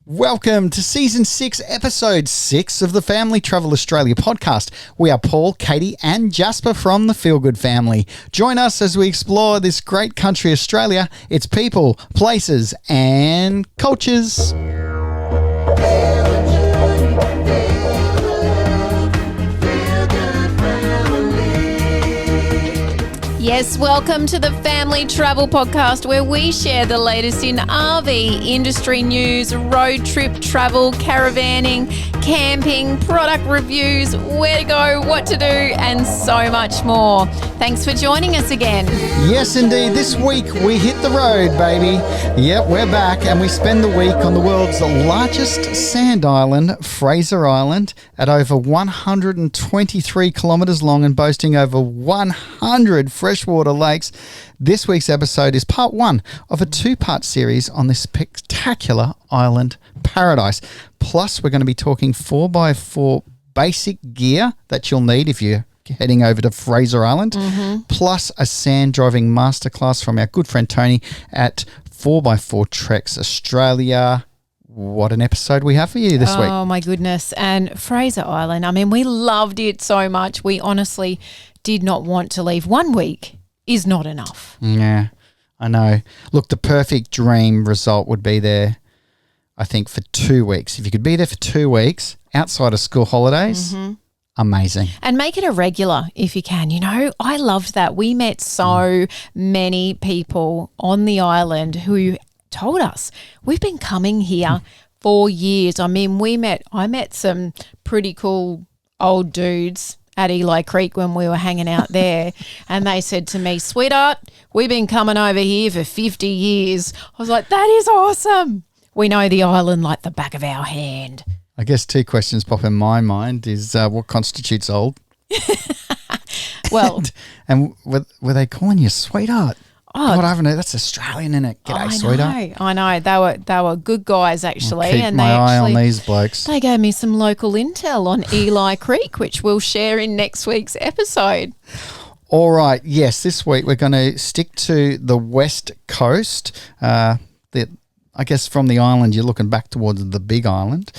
Welcome to Season 6, Episode 6 of the Family Travel Australia podcast. We are Paul, Katie and Jasper from the Feel Good family. Join us as we explore this great country, Australia, its people, places and cultures. Yes, welcome to the Family Travel Podcast, where we share the latest in RV industry news, road trip travel, caravanning, camping, product reviews, where to go, what to do, and so much more. Thanks for joining us again. Yes, indeed. This week we hit the road, baby. Yep, we're back and we spend the week on the world's largest sand island, Fraser Island, at over 123 kilometres long and boasting over 100 freshwater lakes. This week's episode is part one of a two-part series on this spectacular island paradise. Plus, we're going to be talking 4x4 basic gear that you'll need if you're heading over to Fraser Island, plus a sand driving masterclass from our good friend Tony at 4x4 Treks Australia. What an episode we have for you this week. Oh, my goodness. And Fraser Island, I mean, we loved it so much. We honestly did not want to leave. 1 week is not enough. Yeah, I know. Look, the perfect dream result would be there, I think, for 2 weeks. If you could be there for 2 weeks outside of school holidays, amazing. And make it a regular if you can. You know, I loved that. We met so many people on the island who told us we've been coming here for years. I mean, I met some pretty cool old dudes at Eli Creek when we were hanging out there, and they said to me, "Sweetheart, we've been coming over here for 50 years. I was like, that is awesome. We know the island like the back of our hand. I guess two questions pop in my mind is what constitutes old? Well, and were they calling you sweetheart? Oh, God, I haven't heard. That's Australian, isn't it? G'day, sweetheart. I know. They were good guys actually, I'll keep and my they eye actually on these blokes. they gave me some local intel on Eli Creek, which we'll share in next week's episode. All right. Yes, this week we're going to stick to the west coast. I guess from the island you're looking back towards the big island,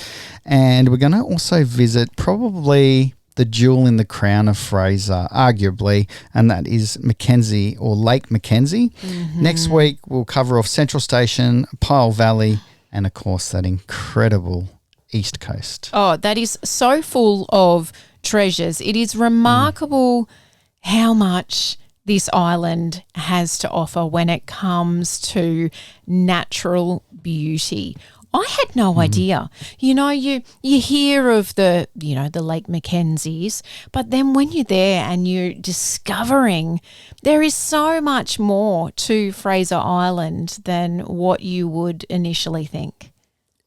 and we're going to also visit probably the jewel in the crown of Fraser, arguably, and that is McKenzie or Lake McKenzie. Next week we'll cover off Central Station, Pyle Valley, and of course that incredible East Coast. Oh, that is so full of treasures. It is remarkable how much this island has to offer when it comes to natural beauty. I had no idea. You know, you hear of the Lake McKenzies, but then when you're there and you're discovering there is so much more to Fraser Island than what you would initially think.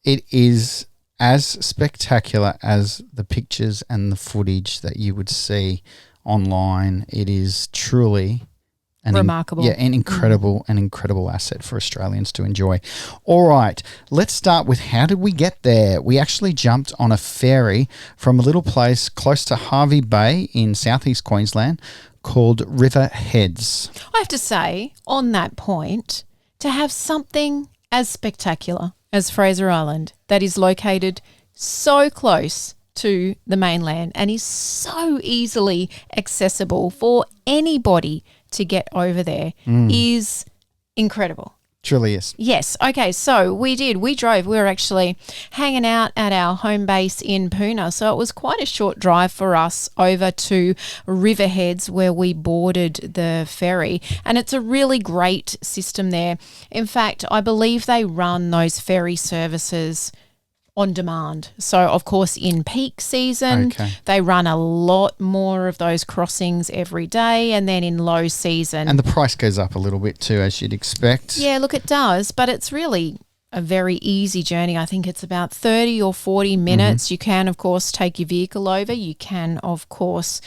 It is as spectacular as the pictures and the footage that you would see online. It is truly remarkable. An incredible asset for Australians to enjoy. All right, let's start with how did we get there? We actually jumped on a ferry from a little place close to Hervey Bay in southeast Queensland called River Heads. I have to say, on that point, to have something as spectacular as Fraser Island that is located so close to the mainland and is so easily accessible for anybody to get over there is incredible. Truly is. Yes. Okay, so we drove. We were actually hanging out at our home base in Puna, so it was quite a short drive for us over to Riverheads where we boarded the ferry, and it's a really great system there. In fact, I believe they run those ferry services on demand. So, of course, in peak season, they run a lot more of those crossings every day, and then in low season. And the price goes up a little bit too, as you'd expect. Yeah, look, it does, but it's really a very easy journey. I think it's about 30 or 40 minutes. You can, of course, take your vehicle over. You can, of course,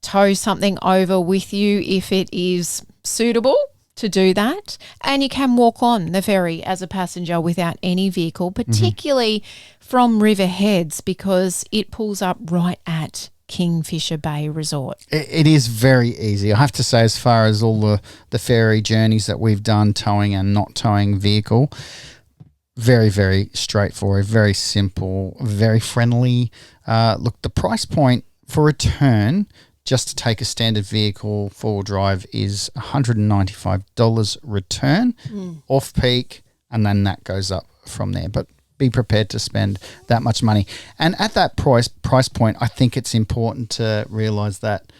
tow something over with you if it is suitable to do that, and you can walk on the ferry as a passenger without any vehicle, particularly from Riverheads, because it pulls up right at Kingfisher Bay Resort. It is very easy. I have to say, as far as all the ferry journeys that we've done, towing and not towing vehicle, very, very straightforward, very simple, very friendly. Look, the price point for return just to take a standard vehicle four-wheel drive is $195 return off peak, and then that goes up from there. But be prepared to spend that much money. And at that price point, I think it's important to realise that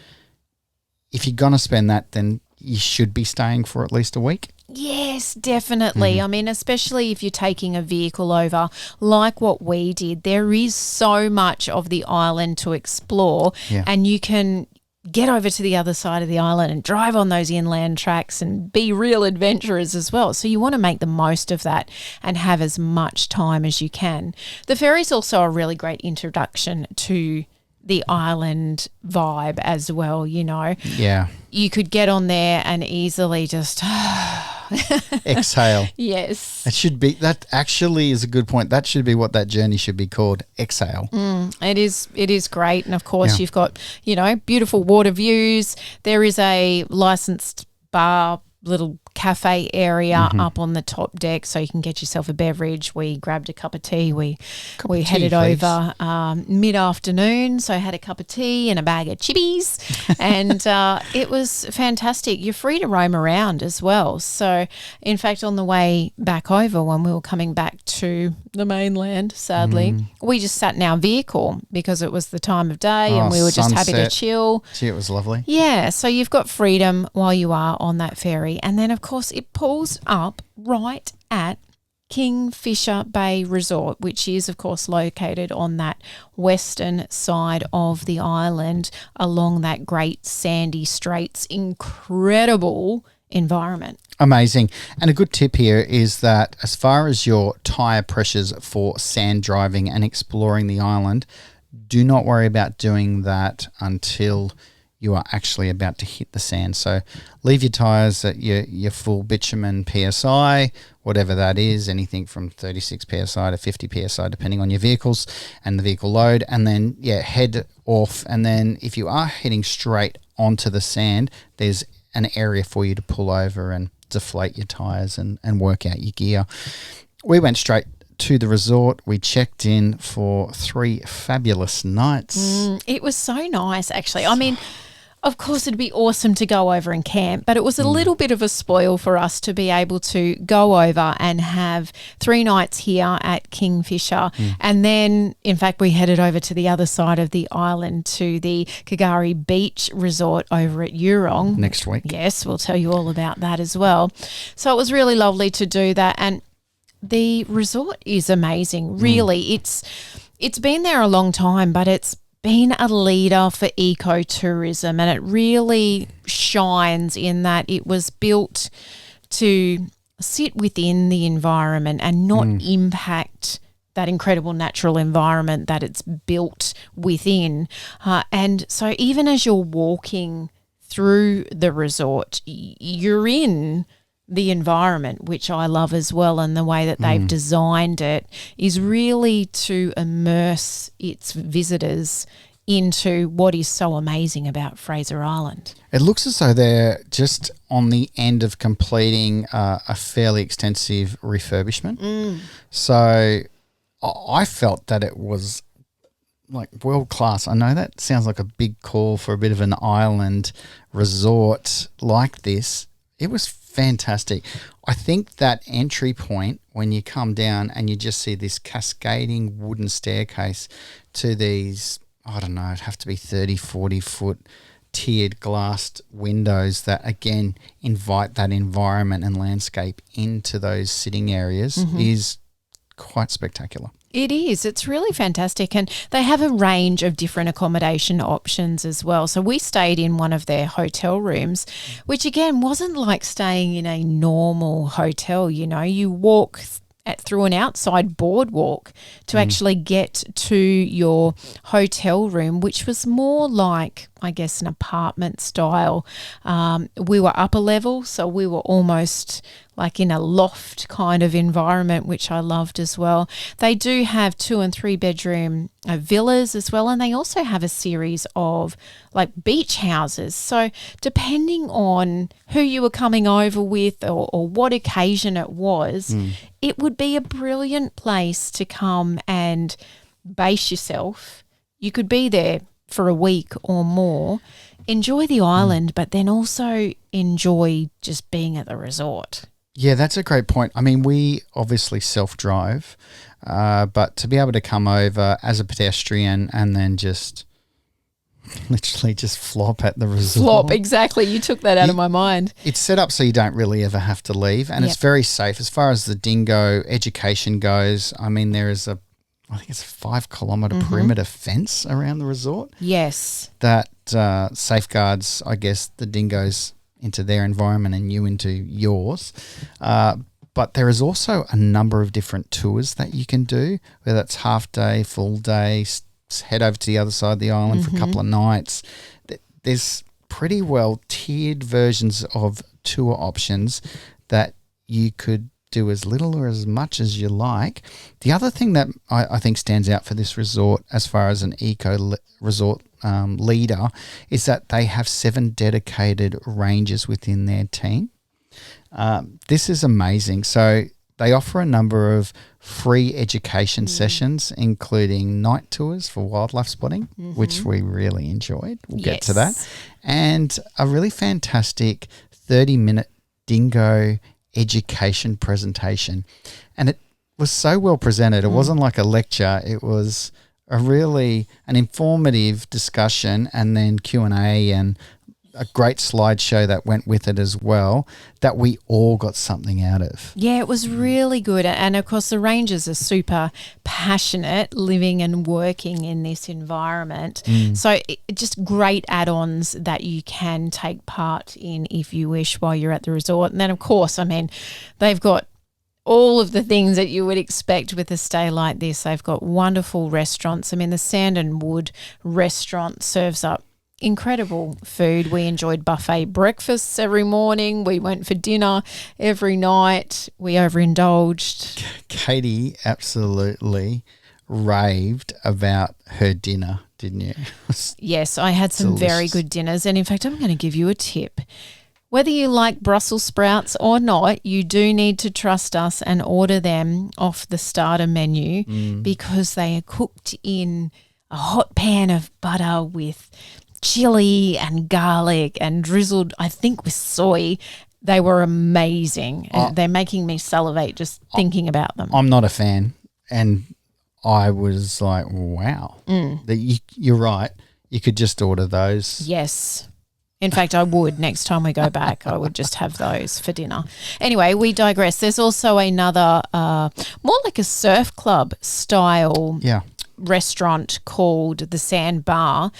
if you're going to spend that, then you should be staying for at least a week. Yes, definitely. I mean, especially if you're taking a vehicle over like what we did, there is so much of the island to explore, and you can get over to the other side of the island and drive on those inland tracks and be real adventurers as well. So you want to make the most of that and have as much time as you can. The ferry's also a really great introduction to the island vibe as well, you know. Yeah. You could get on there and easily just exhale. Yes. That actually is a good point. That should be what that journey should be called, exhale. It is great. And of course you've got, you know, beautiful water views. There is a licensed bar, little cafe area up on the top deck, so you can get yourself a beverage. We grabbed a cup of tea. We headed over mid-afternoon, so I had a cup of tea and a bag of chippies, and it was fantastic. You're free to roam around as well. So, in fact, on the way back over, when we were coming back to the mainland, sadly, we just sat in our vehicle because it was the time of day and we were just happy to chill. Gee, it was lovely. Yeah, so you've got freedom while you are on that ferry. And then, of course, it pulls up right at Kingfisher Bay Resort, which is, of course, located on that western side of the island along that great sandy straits. Incredible environment. Amazing. And a good tip here is that as far as your tyre pressures for sand driving and exploring the island, do not worry about doing that until you are actually about to hit the sand. So leave your tyres at your full bitumen PSI, whatever that is, anything from 36 PSI to 50 PSI, depending on your vehicles and the vehicle load. And then, head off. And then if you are heading straight onto the sand, there's an area for you to pull over and deflate your tyres and work out your gear. We went straight to the resort. We checked in for 3 fabulous nights. It was so nice, actually. I mean, of course, it'd be awesome to go over and camp, but it was a little bit of a spoil for us to be able to go over and have 3 nights here at Kingfisher. And then, in fact, we headed over to the other side of the island to the Kagari Beach Resort over at Eurong. Next week. Yes, we'll tell you all about that as well. So it was really lovely to do that. And the resort is amazing. Really, it's been there a long time, but it's been a leader for ecotourism, and it really shines in that it was built to sit within the environment and not impact that incredible natural environment that it's built within. And so even as you're walking through the resort, you're in the environment, which I love as well, and the way that they've designed it is really to immerse its visitors into what is so amazing about Fraser Island. It looks as though they're just on the end of completing a fairly extensive refurbishment. So I felt that it was like world class. I know that sounds like a big call for a bit of an island resort like this. It was fantastic. I think that entry point when you come down and you just see this cascading wooden staircase to these, I don't know, it'd have to be 30, 40 foot tiered glassed windows that again invite that environment and landscape into those sitting areas is quite spectacular. It is. It's really fantastic. And they have a range of different accommodation options as well. So we stayed in one of their hotel rooms, which again wasn't like staying in a normal hotel. You know, you walk through an outside boardwalk to actually get to your hotel room, which was more like I guess, an apartment style. We were upper level, so we were almost like in a loft kind of environment, which I loved as well. They do have 2 and 3 bedroom villas as well, and they also have a series of like beach houses. So depending on who you were coming over with or what occasion it was, it would be a brilliant place to come and base yourself. You could be there for a week or more, enjoy the island, but then also enjoy just being at the resort. Yeah, that's a great point. I mean, we obviously self-drive, but to be able to come over as a pedestrian and then just literally just flop at the resort. Flop, exactly. You took that out of my mind. It's set up so you don't really ever have to leave, and it's very safe. As far as the dingo education goes, I mean, there is I think it's a 5 kilometre perimeter fence around the resort. Yes. That safeguards, I guess, the dingoes into their environment and you into yours. But there is also a number of different tours that you can do, whether it's half day, full day, head over to the other side of the island for a couple of nights. There's pretty well tiered versions of tour options that you could do as little or as much as you like. The other thing that I think stands out for this resort as far as an eco resort leader is that they have 7 dedicated rangers within their team. This is amazing. So they offer a number of free education sessions, including night tours for wildlife spotting, which we really enjoyed. We'll get to that. And a really fantastic 30-minute dingo education presentation. And it was so well presented. It wasn't like a lecture. It was an informative discussion and then Q&A and a great slideshow that went with it as well that we all got something out of. Yeah, it was really good. And, of course, the rangers are super passionate living and working in this environment. So just great add-ons that you can take part in if you wish while you're at the resort. And then, of course, I mean, they've got all of the things that you would expect with a stay like this. They've got wonderful restaurants. I mean, the Sand and Wood restaurant serves up incredible food. We enjoyed buffet breakfasts every morning. We went for dinner every night. We overindulged. Katie absolutely raved about her dinner, didn't you? Yes, I had some very good dinners. And in fact, I'm going to give you a tip. Whether you like Brussels sprouts or not, you do need to trust us and order them off the starter menu because they are cooked in a hot pan of butter with chili and garlic and drizzled, I think, with soy. They were amazing. They're making me salivate just thinking about them. I'm not a fan, and I was like, wow. You're right. You could just order those. Yes. In fact, I would next time we go back. I would just have those for dinner. Anyway, we digress. There's also another more like a surf club style restaurant called the Sand Bar,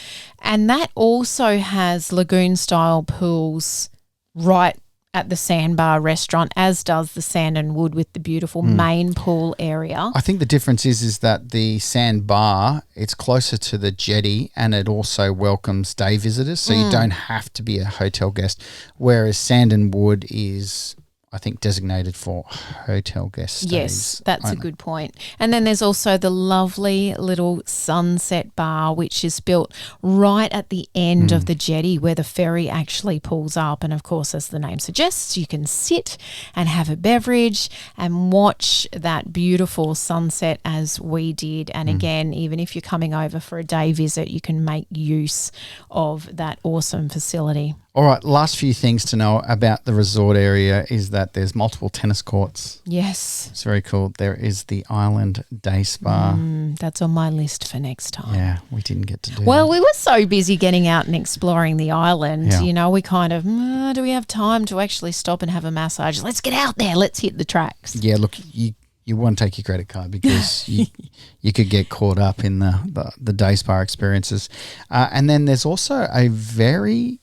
and that also has lagoon style pools right at the Sandbar restaurant, as does the Sand and Wood with the beautiful main pool area. I think the difference is that the Sandbar, it's closer to the jetty and it also welcomes day visitors, so you don't have to be a hotel guest, whereas Sand and Wood is, I think, designated for hotel guest stays. Yes, that's a good point. And then there's also the lovely little Sunset Bar, which is built right at the end of the jetty where the ferry actually pulls up. And, of course, as the name suggests, you can sit and have a beverage and watch that beautiful sunset as we did. And, again, even if you're coming over for a day visit, you can make use of that awesome facility. All right, last few things to know about the resort area is that there's multiple tennis courts. Yes. It's very cool. There is the Island Day Spa. That's on my list for next time. Yeah, we didn't get to do Well, that. we were so busy getting out and exploring the island. Yeah. You know, we kind of, do we have time to actually stop and have a massage? Let's get out there. Let's hit the tracks. Yeah, look, you want to take your credit card because you could get caught up in the day spa experiences. And then there's also a very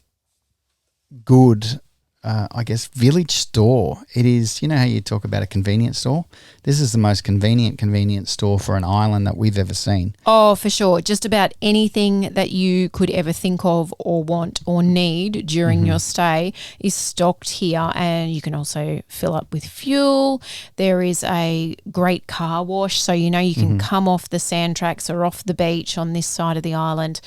good I guess, village store. It is, you know how you talk about a convenience store? This is the most convenient store for an island that we've ever seen. Oh, for sure. Just about anything that you could ever think of or want or need during your stay is stocked here, and you can also fill up with fuel. There is a great car wash, so you know you can come off the sand tracks or off the beach on this side of the island,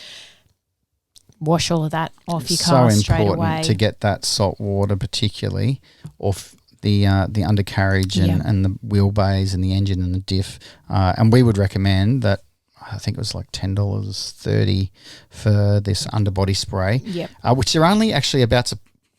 wash all of that off your car straight away. So important to get that salt water particularly off the undercarriage and the wheelbase and the engine and the diff. And we would recommend that, I think it was like $10.30 for this underbody spray, which they're only actually about to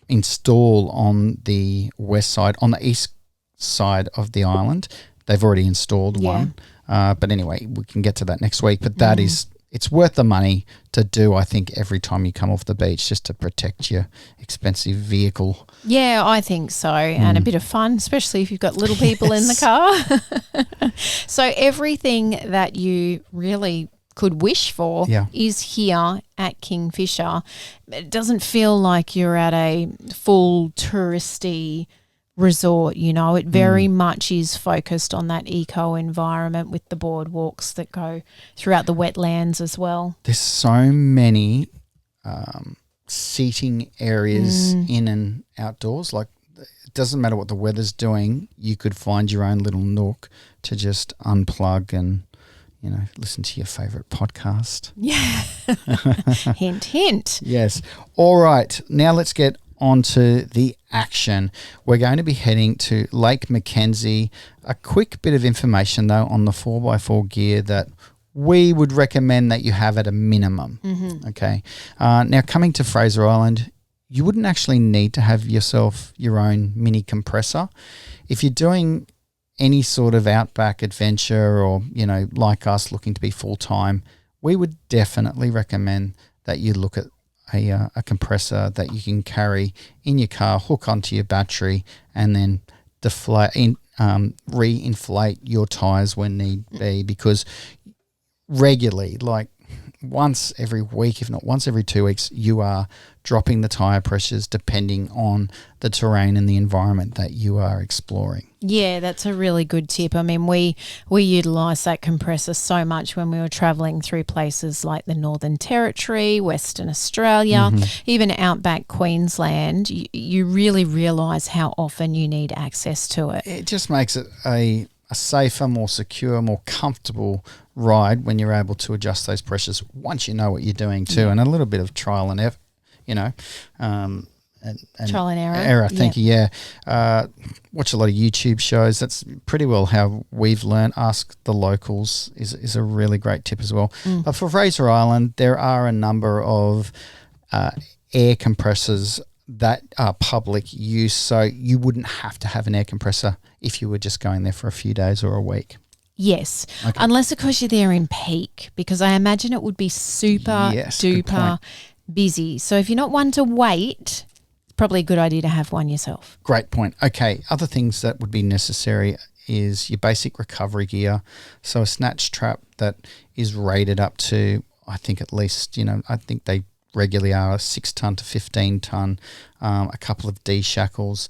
install on the west side. On the east side of the island, they've already installed one. But anyway, we can get to that next week. But that is... It's worth the money to do, I think, every time you come off the beach, just to protect your expensive vehicle. Yeah, I think so. And a bit of fun, especially if you've got little people in the car. So everything that you really could wish for is here at Kingfisher. It doesn't feel like you're at a full touristy resort, you know. It very much is focused on that eco environment with the boardwalks that go throughout the wetlands as well. There's so many seating areas in and outdoors. Like, it doesn't matter what the weather's doing, you could find your own little nook to just unplug and, you know, listen to your favourite podcast. Yeah. Hint, hint. Yes. All right. Now let's get onto the action. We're going to be heading to Lake McKenzie. A quick bit of information though on the 4x4 gear that we would recommend that you have at a minimum. Okay. Now coming to Fraser Island, you wouldn't actually need to have yourself your own mini compressor. If you're doing any sort of outback adventure or, you know, like us looking to be full-time, we would definitely recommend that you look at a compressor that you can carry in your car, hook onto your battery, and then reinflate your tyres when need be, because regularly, like once every week, if not once every 2 weeks, you are dropping the tyre pressures depending on the terrain and the environment that you are exploring. Yeah, that's a really good tip. I mean, we utilised that compressor so much when we were travelling through places like the Northern Territory, Western Australia, even outback Queensland. You really realise how often you need access to it. It just makes it a safer, more secure, more comfortable ride when you're able to adjust those pressures once you know what you're doing too, and a little bit of trial and error, you know. And trial and error. Thank you. Yeah. Watch a lot of YouTube shows. That's pretty well how we've learned. Ask the locals is a really great tip as well. But for Fraser Island, there are a number of air compressors that are public use, so you wouldn't have to have an air compressor if you were just going there for a few days or a week. Yes, unless of course you're there in peak, because I imagine it would be super duper busy. So if you're not one to wait, it's probably a good idea to have one yourself. Great point. Okay, other things that would be necessary is your basic recovery gear. So a snatch trap that is rated up to, I think at least, you know, I think they regularly are a 6 ton to 15 ton, a couple of D shackles.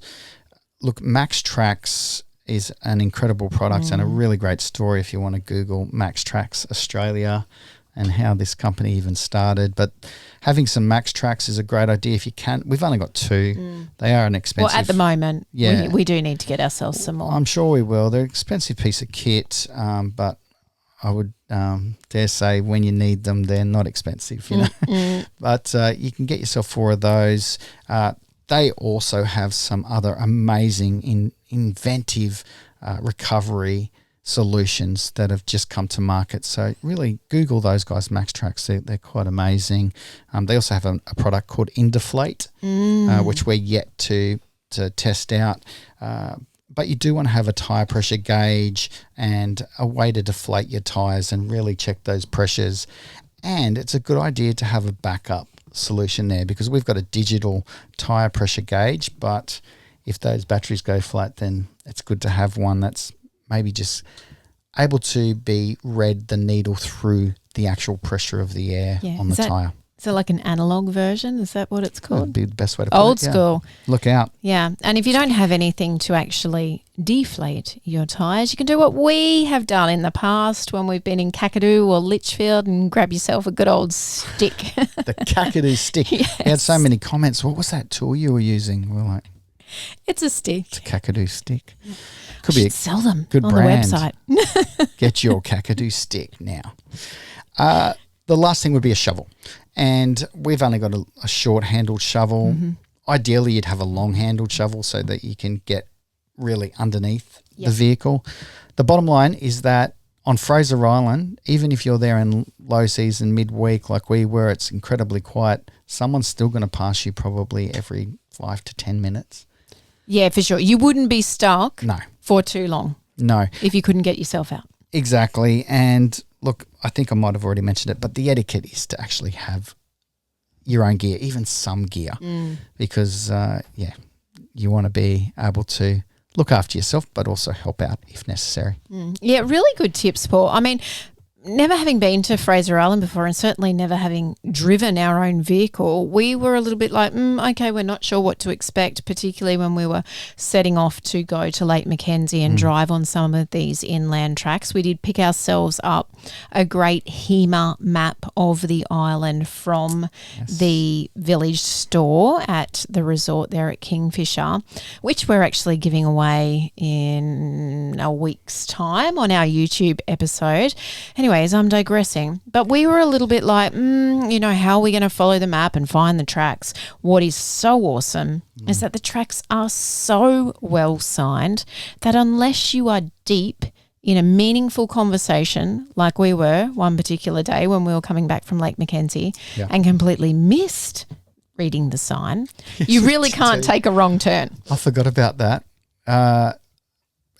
Look, Max Tracks is an incredible product and a really great story if you want to Google Max Tracks Australia and how this company even started. But having some Max Tracks is a great idea if you can. We've only got 2. They are an expensive. Well, at the moment, we do need to get ourselves some more. I'm sure we will. They're an expensive piece of kit, but I would dare say when you need them, they're not expensive, you know. But you can get yourself 4 of those. They also have some other amazing, inventive recovery solutions that have just come to market. So really Google those guys, Max Tracks. They're quite amazing. They also have a product called Indeflate, which we're yet to test out. But you do want to have a tyre pressure gauge and a way to deflate your tyres and really check those pressures. And it's a good idea to have a backup solution there, because we've got a digital tyre pressure gauge, but if those batteries go flat, then it's good to have one that's maybe just able to be read the needle through the actual pressure of the air on the tyre. Is it like an analog version? Is that what it's That'd called? be the best way to put Old it. Yeah. school. Look out. Yeah. And if you don't have anything to actually deflate your tyres, you can do what we have done in the past when we've been in Kakadu or Litchfield and grab yourself a good old stick. The Kakadu stick. Yes. We had so many comments. What was that tool you were using? We were like, It's a stick. it's a Kakadu stick. Could We be a should sell them good on brand. the website. Get your Kakadu stick now. The last thing would be a shovel. And we've only got a short-handled shovel. Mm-hmm. Ideally, you'd have a long-handled shovel so that you can get really underneath the Yep. vehicle. The bottom line is that on Fraser Island, even if you're there in low season, midweek like we were, it's incredibly quiet. Someone's still going to pass you probably every 5 to 10 minutes. Yeah, for sure. You wouldn't be stuck No, for too long no, if you couldn't get yourself out. exactly. And look, I think I might have already mentioned it, but the etiquette is to actually have your own gear, even some gear, because, you want to be able to look after yourself, but also help out if necessary. Yeah, really good tips, Paul. I mean, never having been to Fraser Island before and certainly never having driven our own vehicle, we were a little bit like, okay, we're not sure what to expect, particularly when we were setting off to go to Lake McKenzie and drive on some of these inland tracks. We did pick ourselves up a great HEMA map of the island from the village store at the resort there at Kingfisher, which we're actually giving away in a week's time on our YouTube episode. Anyways, I'm digressing. But we were a little bit like, how are we going to follow the map and find the tracks? What is so awesome is that the tracks are so well signed that unless you are deep in a meaningful conversation like we were one particular day when we were coming back from Lake McKenzie and completely missed reading the sign, you really can't take a wrong turn. I forgot about that.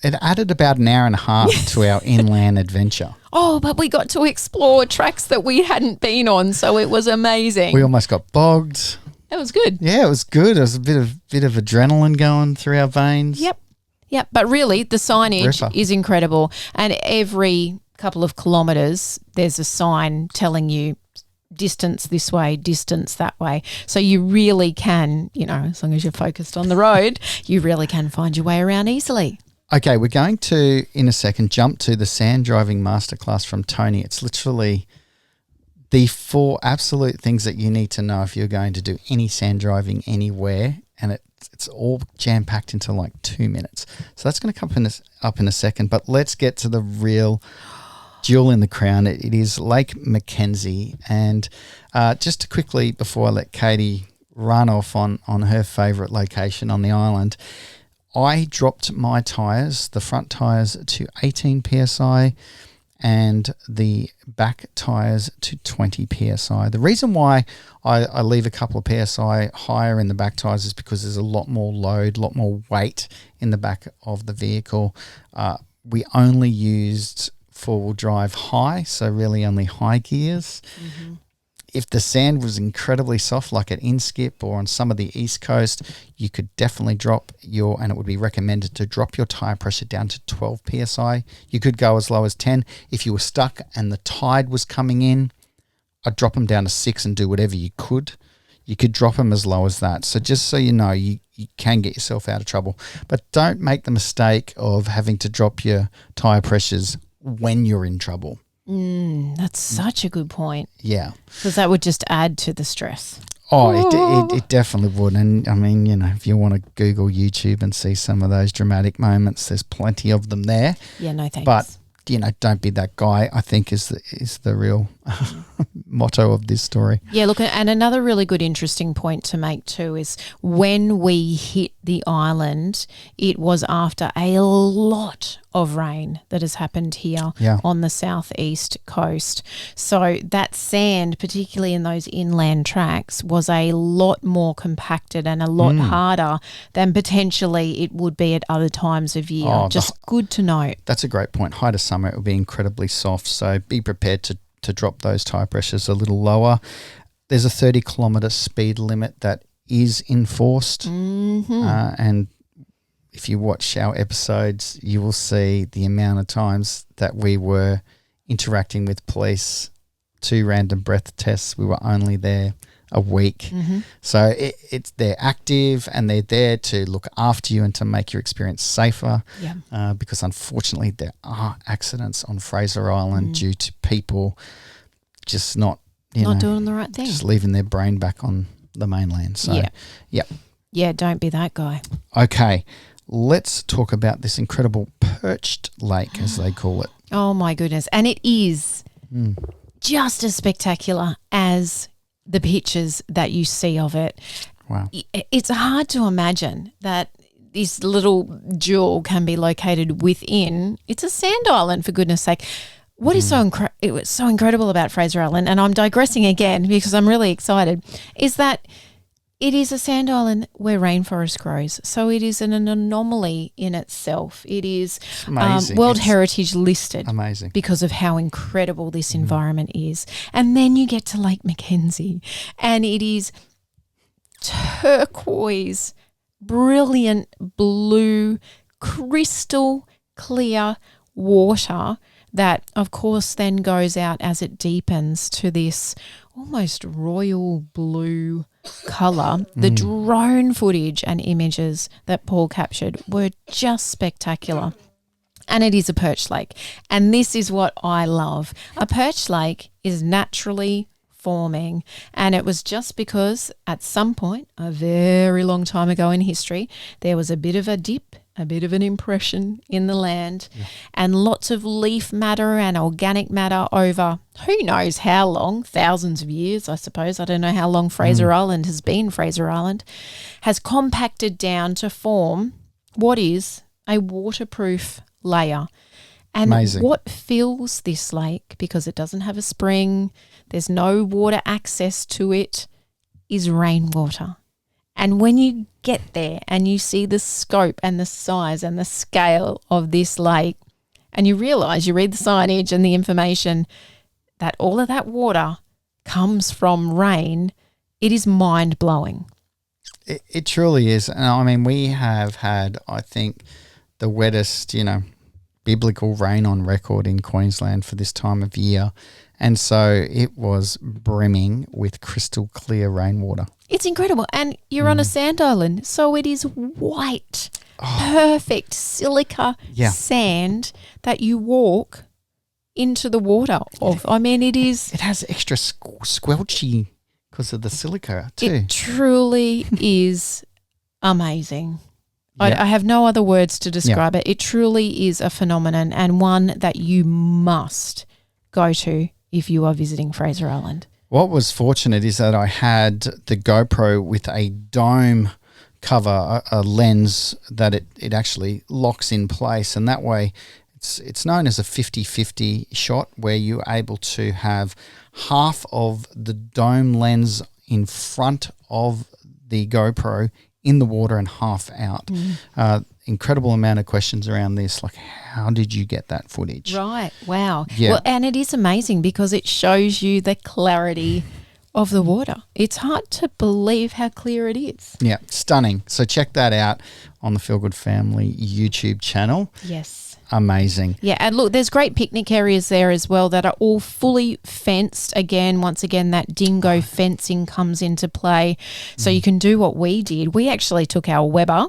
It added about an hour and a half to our inland adventure. Oh, but we got to explore tracks that we hadn't been on, so it was amazing. We almost got bogged. It was good. Yeah, it was good. There was a bit of adrenaline going through our veins. Yep. But really, the signage Ripper. is incredible. And every couple of kilometres, there's a sign telling you distance this way, distance that way. So you really can, as long as you're focused on the road, you really can find your way around easily. Okay, we're going to, in a second, jump to the sand driving masterclass from Tony. It's literally the 4 absolute things that you need to know if you're going to do any sand driving anywhere, and it's all jam-packed into like 2 minutes. So that's going to come up in a second, but let's get to the real jewel in the crown. It is Lake McKenzie, and just to quickly, before I let Katie run off on her favourite location on the island, I dropped my tyres, the front tyres to 18 PSI and the back tyres to 20 PSI. The reason why I leave a couple of PSI higher in the back tyres is because there's a lot more load, a lot more weight in the back of the vehicle. We only used four-wheel drive high, so really only high gears. Mm-hmm. If the sand was incredibly soft, like at Inskip or on some of the East Coast, you could definitely and it would be recommended to drop your tyre pressure down to 12 PSI. You could go as low as 10. If you were stuck and the tide was coming in, I'd drop them down to 6 and do whatever you could. You could drop them as low as that. So just so you know, you can get yourself out of trouble. But don't make the mistake of having to drop your tyre pressures when you're in trouble. That's such a good point. Yeah. Because that would just add to the stress. Oh, it definitely would. And I mean, if you want to Google YouTube and see some of those dramatic moments, there's plenty of them there. Yeah, no thanks. But, don't be that guy, I think is the real motto of this story. Yeah, look, and another really good interesting point to make too is when we hit the island, it was after a lot of rain that has happened here on the southeast coast. So that sand, particularly in those inland tracks, was a lot more compacted and a lot harder than potentially it would be at other times of year. Good to note. That's a great point. Height of summer, it will be incredibly soft. So be prepared to drop those tyre pressures a little lower. There's a 30-kilometre speed limit that is enforced. And if you watch our episodes, you will see the amount of times that we were interacting with police 2 random breath tests. We were only there a week. So they're active and they're there to look after you and to make your experience safer. Because unfortunately there are accidents on Fraser Island due to people just not doing the right thing, just leaving their brain back on the mainland. So don't be that guy. Okay, let's talk about this incredible perched lake, as they call it. Oh my goodness. And it is just as spectacular as the pictures that you see of it. Wow. It's hard to imagine that this little jewel can be located within. It's a sand island, for goodness sake. What is it was so incredible about Fraser Island, and I'm digressing again because I'm really excited, is that it is a sand island where rainforest grows. So it is an anomaly in itself. It is World Heritage listed. Amazing. Because of how incredible this environment is. And then you get to Lake McKenzie and it is turquoise, brilliant blue, crystal clear water that, of course, then goes out as it deepens to this almost royal blue colour. The drone footage and images that Paul captured were just spectacular. And it is a perched lake. And this is what I love. A perched lake is naturally forming. And it was just because at some point, a very long time ago in history, there was a bit of a dip, a bit of an impression in the land, and lots of leaf matter and organic matter over who knows how long, thousands of years, I suppose. I don't know how long Fraser Island has been Fraser Island, has compacted down to form what is a waterproof layer. And Amazing. What fills this lake, because it doesn't have a spring, there's no water access to it, is rainwater. And when you get there and you see the scope and the size and the scale of this lake, and you realise, you read the signage and the information that all of that water comes from rain, it is mind-blowing. It truly is. And I mean, we have had, I think, the wettest, biblical rain on record in Queensland for this time of year. And so it was brimming with crystal clear rainwater. It's incredible. And you're on a sand island, so it is white, perfect silica sand that you walk into the water of. I mean, it is. It has extra squelchy because of the silica too. It truly is amazing. I have no other words to describe it. It truly is a phenomenon, and one that you must go to if you are visiting Fraser Island. What was fortunate is that I had the GoPro with a dome cover, a lens that it actually locks in place, and that way it's known as a 50-50 shot, where you're able to have half of the dome lens in front of the GoPro in the water and half out. Incredible amount of questions around this, like how did you get that footage? Right, wow. Yeah. Well, and it is amazing because it shows you the clarity of the water. It's hard to believe how clear it is. Yeah, stunning. So check that out on the Feel Good Family YouTube channel. Yes. Amazing. Yeah, and look, there's great picnic areas there as well that are all fully fenced. Once again, that dingo fencing comes into play. So you can do what we did. We actually took our Weber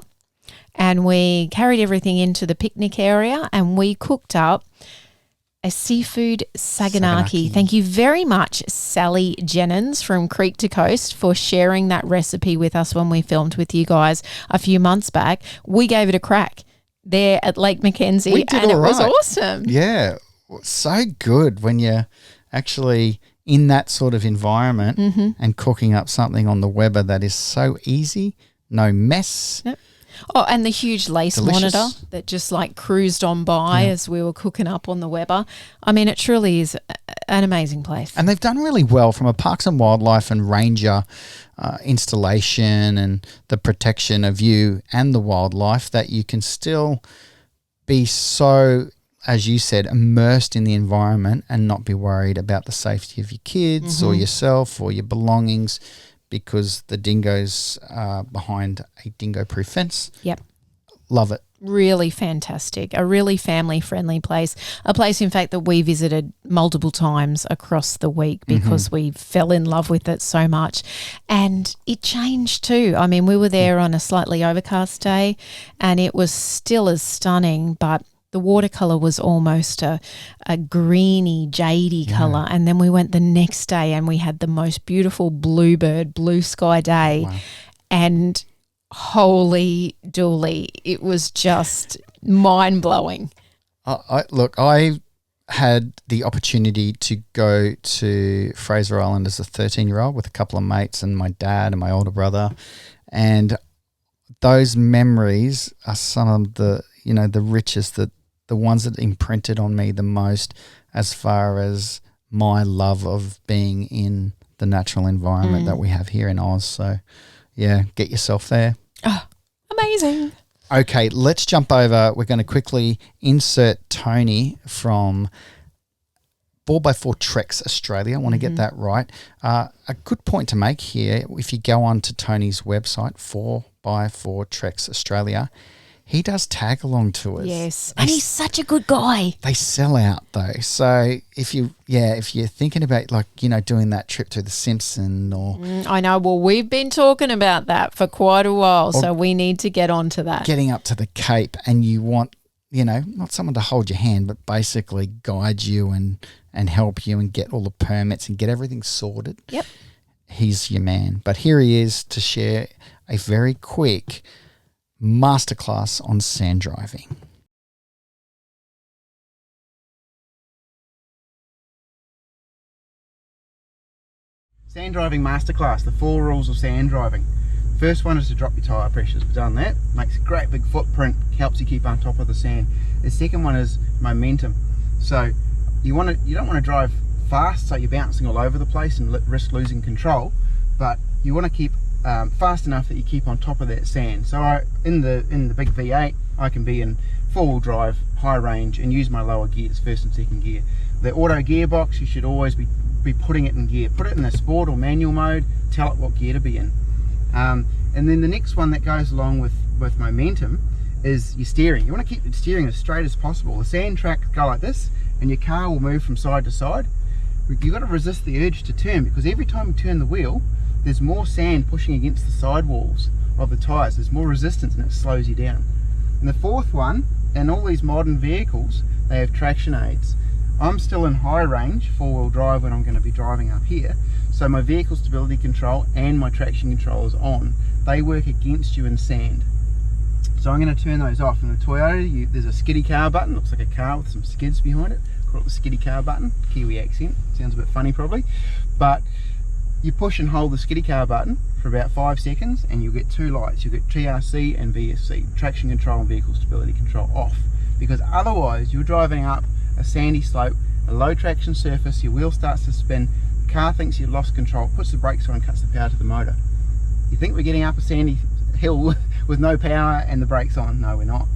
and we carried everything into the picnic area and we cooked up a seafood saganaki. Thank you very much, Sally Jennings from Creek to Coast, for sharing that recipe with us when we filmed with you guys a few months back. We gave it a crack there at Lake McKenzie, and it was awesome. Yeah, so good when you're actually in that sort of environment and cooking up something on the Weber that is so easy, no mess. Yep. Oh, and the huge lace monitor that just like cruised on by as we were cooking up on the Weber. I mean, it truly is an amazing place. And they've done really well from a Parks and Wildlife and Ranger installation and the protection of you and the wildlife, that you can still be so, as you said, immersed in the environment and not be worried about the safety of your kids or yourself or your belongings, because the dingoes are behind a dingo-proof fence. Yep. Love it. Really fantastic. A really family-friendly place. A place, in fact, that we visited multiple times across the week because we fell in love with it so much. And it changed too. I mean, we were there on a slightly overcast day and it was still as stunning, but the watercolour was almost a greeny, jadey colour. And then we went the next day and we had the most beautiful bluebird, blue sky day. Wow. And holy dooly, it was just mind-blowing. I had the opportunity to go to Fraser Island as a 13-year-old with a couple of mates and my dad and my older brother, and those memories are some of the, the richest, the ones that imprinted on me the most as far as my love of being in the natural environment that we have here in Oz. So, yeah, get yourself there. Oh, amazing. Okay, let's jump over. We're going to quickly insert Tony from 4x4 Treks Australia. I want to get that right. A good point to make here, if you go on to Tony's website, 4x4 Treks Australia, he does tag along tours. Yes, and he's such a good guy. They sell out though. So if you're thinking about doing that trip to the Simpson or I know. Well, we've been talking about that for quite a while, so we need to get onto that. Getting up to the Cape, and you want not someone to hold your hand, but basically guide you and help you and get all the permits and get everything sorted. Yep. He's your man. But here he is to share a very quick masterclass on sand driving. Sand driving masterclass, the 4 rules of sand driving. First one is to drop your tyre pressures. We've done that. Makes a great big footprint, helps you keep on top of the sand. The second one is momentum. So you don't want to drive fast, so you're bouncing all over the place and risk losing control, but you want to keep fast enough that you keep on top of that sand. So in the big V8, I can be in 4-wheel drive, high range, and use my lower gears, first and second gear. The auto gearbox, you should always be putting it in gear. Put it in the sport or manual mode, tell it what gear to be in. And then the next one that goes along with momentum is your steering. You want to keep the steering as straight as possible. The sand tracks go like this, and your car will move from side to side. You've got to resist the urge to turn, because every time you turn the wheel, there's more sand pushing against the sidewalls of the tyres. There's more resistance and it slows you down. And the fourth one, in all these modern vehicles, they have traction aids. I'm still in high range, 4-wheel drive, when I'm going to be driving up here. So my vehicle stability control and my traction control is on. They work against you in sand. So I'm going to turn those off. In the Toyota, there's a skiddy car button. Looks like a car with some skids behind it. Call it the skiddy car button. Kiwi accent. Sounds a bit funny probably. But you push and hold the skiddy car button for about 5 seconds and you'll get 2 lights. You'll get TRC and VSC, traction control and vehicle stability control, off. Because otherwise you're driving up a sandy slope, a low traction surface, your wheel starts to spin, the car thinks you've lost control, puts the brakes on and cuts the power to the motor. You think we're getting up a sandy hill with no power and the brakes on? No, we're not.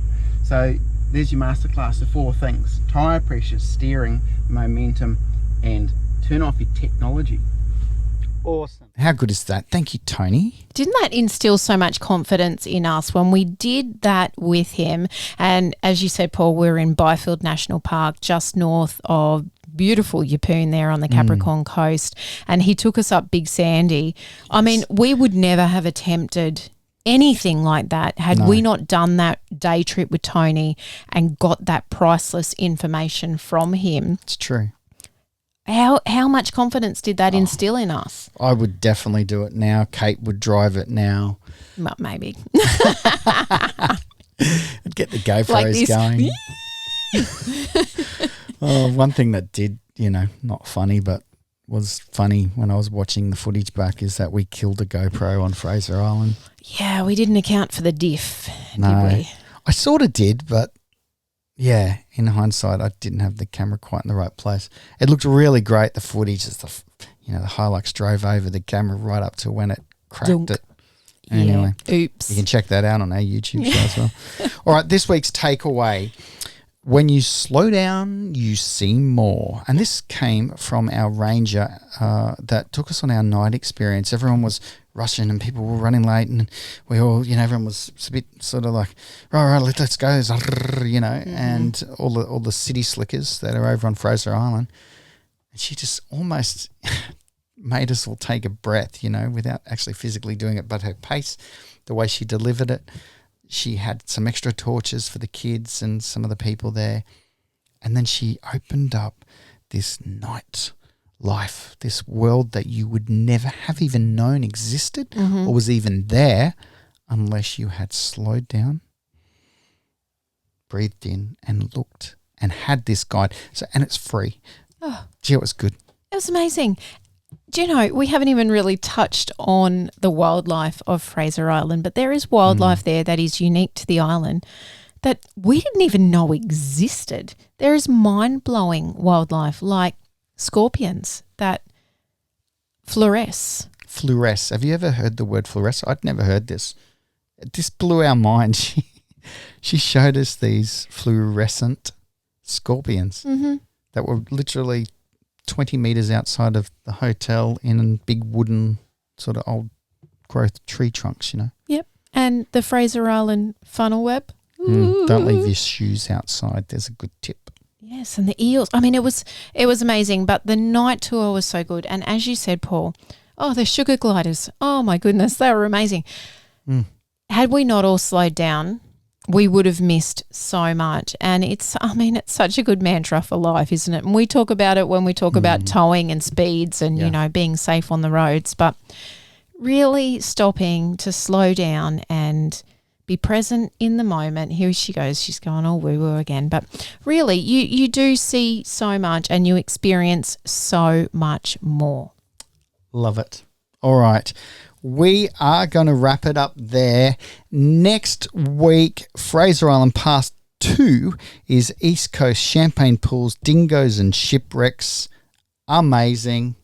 So there's your masterclass, the 4 things: tyre pressure, steering, momentum, and turn off your technology. Awesome. How good is that? Thank you, Tony. Didn't that instill so much confidence in us when we did that with him? And as you said, Paul, we're in Byfield National Park, just north of beautiful Yeppoon there on the Capricorn coast, and he took us up Big Sandy. I mean, we would never have attempted anything like that had we not done that day trip with Tony and got that priceless information from him. It's true. How much confidence did that instill in us? I would definitely do it now. Kate would drive it now. Well, maybe. I'd get the GoPros going. One thing that did, not funny, but was funny when I was watching the footage back is that we killed a GoPro on Fraser Island. Yeah, we didn't account for the diff, did we? I sort of did, but yeah, in hindsight, I didn't have the camera quite in the right place. It looked really great, the footage, as the Hilux drove over the camera right up to when it cracked it. Anyway, oops. You can check that out on our YouTube show as well. All right, this week's takeaway. When you slow down, you see more. And this came from our ranger that took us on our night experience. Everyone was rushing and people were running late, and we all, everyone was a bit sort of like, right, let's go, and all the city slickers that are over on Fraser Island. And she just almost made us all take a breath, without actually physically doing it. But her pace, the way she delivered it, she had some extra torches for the kids and some of the people there. And then she opened up this night life, this world that you would never have even known existed or was even there unless you had slowed down, breathed in and looked and had this guide. And it's free. Oh. Gee, it was good. It was amazing. Do you know, we haven't even really touched on the wildlife of Fraser Island, but there is wildlife there that is unique to the island that we didn't even know existed. There is mind-blowing wildlife like scorpions that fluoresce. Fluoresce. Have you ever heard the word fluoresce? I'd never heard this. This blew our mind. She showed us these fluorescent scorpions that were literally 20 metres outside of the hotel in big wooden sort of old growth tree trunks, Yep. And the Fraser Island funnel web. Don't leave your shoes outside. There's a good tip. Yes, and the eels. I mean, it was amazing, but the night tour was so good. And as you said, Paul, the sugar gliders. Oh, my goodness, they were amazing. Had we not all slowed down, we would have missed so much. And it's such a good mantra for life, isn't it? And we talk about it when we talk about towing and speeds and, being safe on the roads, but really stopping to slow down and be present in the moment. Here she goes. She's going all woo-woo again. But really, you do see so much and you experience so much more. Love it. All right. We are going to wrap it up there. Next week, Fraser Island Pass 2 is East Coast champagne pools, dingoes and shipwrecks. Amazing.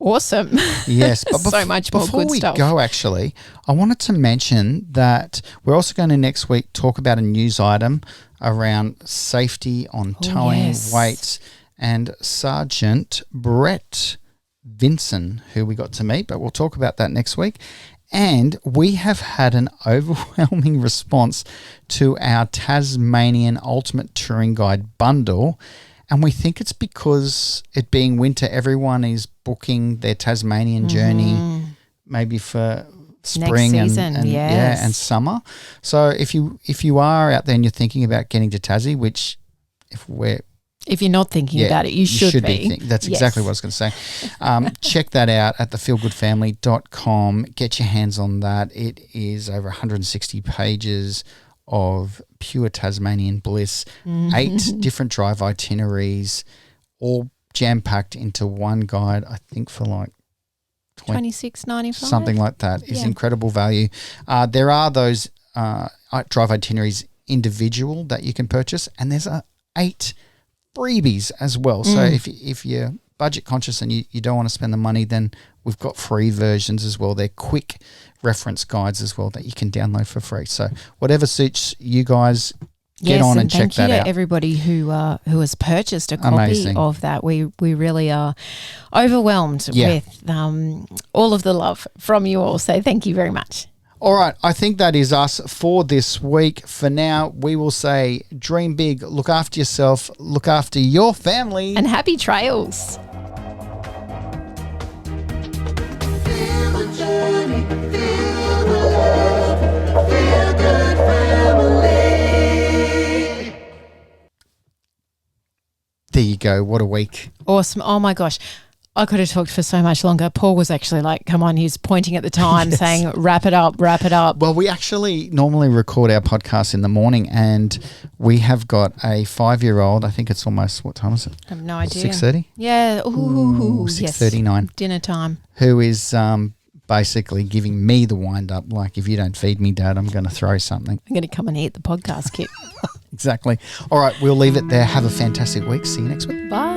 Awesome. Yes. But so much more good stuff. Before we go, actually, I wanted to mention that we're also going to next week talk about a news item around safety on towing, weights, and Sergeant Brett Vinson, who we got to meet, but we'll talk about that next week. And we have had an overwhelming response to our Tasmanian Ultimate Touring Guide bundle, and we think it's because it being winter, everyone is booking their Tasmanian journey maybe for spring next season, and summer. So if you are out there and you're thinking about getting to Tassie, which if you're not thinking about it, you should be. That's exactly what I was going to say. Check that out at thefeelgoodfamily.com. Get your hands on that. It is over 160 pages of pure Tasmanian bliss, 8 different drive itineraries, all jam-packed into one guide, I think for like $26.95. Something like that. Is incredible value. There are those drive itineraries individual that you can purchase, and there's 8 freebies as well. So if you're budget conscious and you don't want to spend the money, then we've got free versions as well. They're quick reference guides as well that you can download for free. So whatever suits you guys, get on and check that out. Thank you to everybody who has purchased a copy of that. We really are overwhelmed with all of the love from you all. So thank you very much. All right, I think that is us for this week. For now, we will say dream big, look after yourself, look after your family. And happy trails. Feel the journey, feel the love, feel good family. There you go. What a week. Awesome. Oh, my gosh. I could have talked for so much longer. Paul was actually like, come on, he's pointing at the time saying, wrap it up, wrap it up. Well, we actually normally record our podcast in the morning, and we have got a 5-year-old. I think it's almost, what time is it? I have no idea. 6:30? Yeah. Ooh, 6:39. Yes. Dinner time. Who is basically giving me the wind up, like, if you don't feed me, Dad, I'm going to throw something. I'm going to come and eat the podcast kit. Exactly. All right, we'll leave it there. Have a fantastic week. See you next week. Bye.